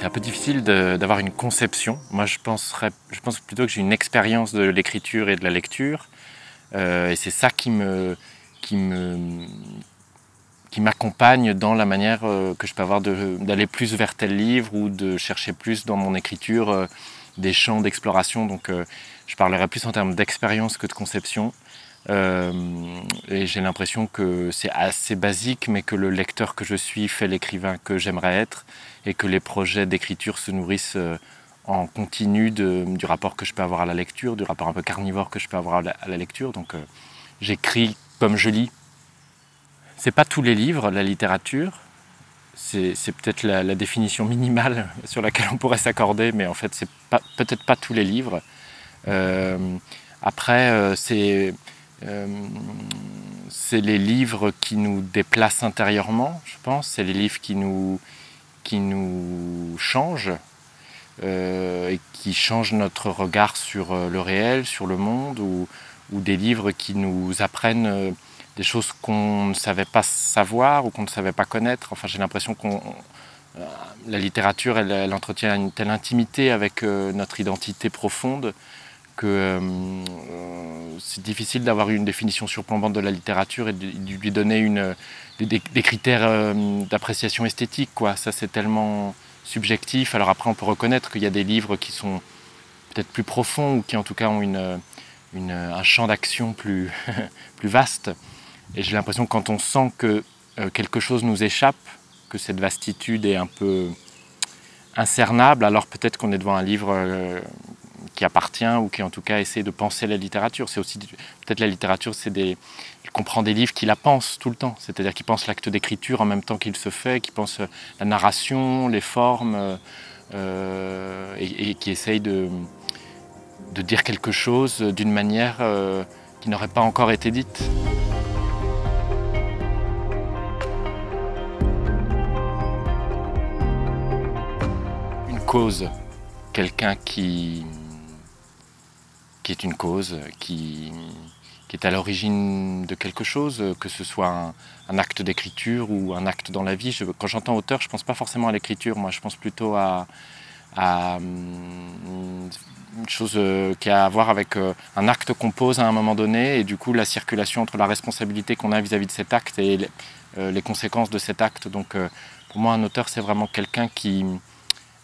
C'est un peu difficile d'avoir une conception. Moi, je pense plutôt que j'ai une expérience de l'écriture et de la lecture. Et c'est ça qui m'accompagne dans la manière que je peux avoir d'aller plus vers tel livre ou de chercher plus dans mon écriture des champs d'exploration. Donc je parlerai plus en termes d'expérience que de conception. Et j'ai l'impression que c'est assez basique, mais que le lecteur que je suis fait l'écrivain que j'aimerais être et que les projets d'écriture se nourrissent en continu du rapport que je peux avoir à la lecture, du rapport un peu carnivore que je peux avoir à la lecture. Donc j'écris comme je lis. C'est pas tous les livres, la littérature. C'est peut-être la définition minimale sur laquelle on pourrait s'accorder, mais en fait c'est peut-être pas tous les livres. Après c'est les livres qui nous déplacent intérieurement, je pense. C'est les livres qui nous changent et qui changent notre regard sur le réel, sur le monde, ou des livres qui nous apprennent des choses qu'on ne savait pas savoir ou qu'on ne savait pas connaître. Enfin, j'ai l'impression que la littérature, elle entretient une telle intimité avec notre identité profonde que c'est difficile d'avoir une définition surplombante de la littérature et de lui donner des critères d'appréciation esthétique, quoi. Ça, c'est tellement subjectif. Alors après, on peut reconnaître qu'il y a des livres qui sont peut-être plus profonds ou qui, en tout cas, ont un champ d'action plus, plus vaste. Et j'ai l'impression que quand on sent que quelque chose nous échappe, que cette vastitude est un peu incernable, alors peut-être qu'on est devant un livre qui appartient ou qui en tout cas essaie de penser la littérature. C'est aussi peut-être la littérature, il comprend des livres qui la pensent tout le temps, c'est-à-dire qui pensent l'acte d'écriture en même temps qu'il se fait, qui pensent la narration, les formes, et qui essaye de dire quelque chose d'une manière qui n'aurait pas encore été dite. Une cause, quelqu'un qui est une cause, qui est à l'origine de quelque chose, que ce soit un acte d'écriture ou un acte dans la vie. Quand j'entends auteur, je ne pense pas forcément à l'écriture, moi je pense plutôt à une chose qui a à voir avec un acte qu'on pose à un moment donné et du coup la circulation entre la responsabilité qu'on a vis-à-vis de cet acte et les conséquences de cet acte. Donc pour moi un auteur c'est vraiment quelqu'un qui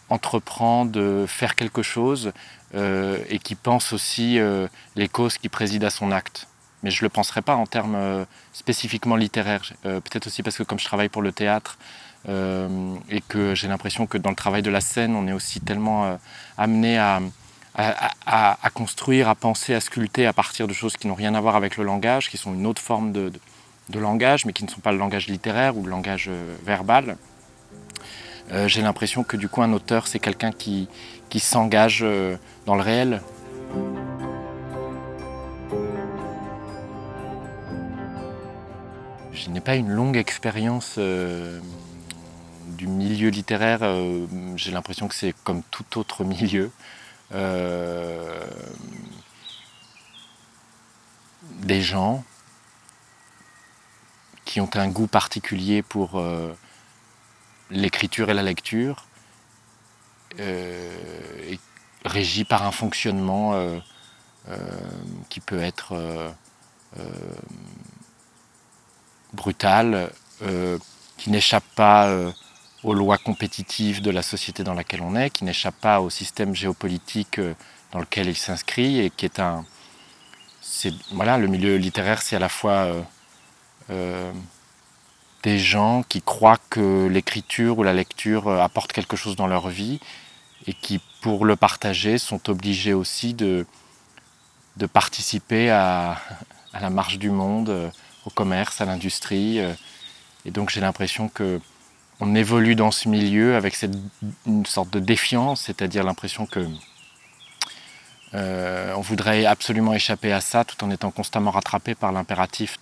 entreprend de faire quelque chose et qui pense aussi les causes qui président à son acte. Mais je ne le penserai pas en termes spécifiquement littéraires. Peut-être aussi parce que comme je travaille pour le théâtre et que j'ai l'impression que dans le travail de la scène, on est aussi tellement amené à construire, à penser, à sculpter à partir de choses qui n'ont rien à voir avec le langage, qui sont une autre forme de langage, mais qui ne sont pas le langage littéraire ou le langage verbal. J'ai l'impression que du coup un auteur c'est quelqu'un qui s'engage dans le réel. Je n'ai pas une longue expérience du milieu littéraire, j'ai l'impression que c'est comme tout autre milieu. Des gens qui ont un goût particulier pour l'écriture et la lecture, régi par un fonctionnement qui peut être brutal, qui n'échappe pas aux lois compétitives de la société dans laquelle on est, qui n'échappe pas au système géopolitique dans lequel il s'inscrit et qui est voilà, le milieu littéraire, c'est à la fois des gens qui croient que l'écriture ou la lecture apporte quelque chose dans leur vie et qui, pour le partager, sont obligés aussi de participer à la marche du monde, au commerce, à l'industrie. Et donc j'ai l'impression qu'on évolue dans ce milieu avec une sorte de défiance, c'est-à-dire l'impression que on voudrait absolument échapper à ça tout en étant constamment rattrapé par l'impératif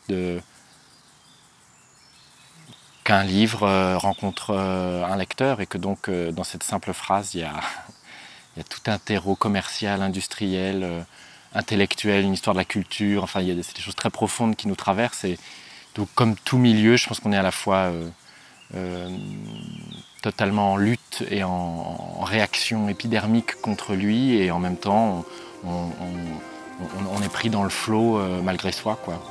qu'un livre rencontre un lecteur et que donc dans cette simple phrase il y a tout un terreau commercial, industriel, intellectuel, une histoire de la culture, enfin c'est des choses très profondes qui nous traversent et donc comme tout milieu je pense qu'on est à la fois totalement en lutte et en réaction épidermique contre lui, et en même temps on est pris dans le flot malgré soi, quoi.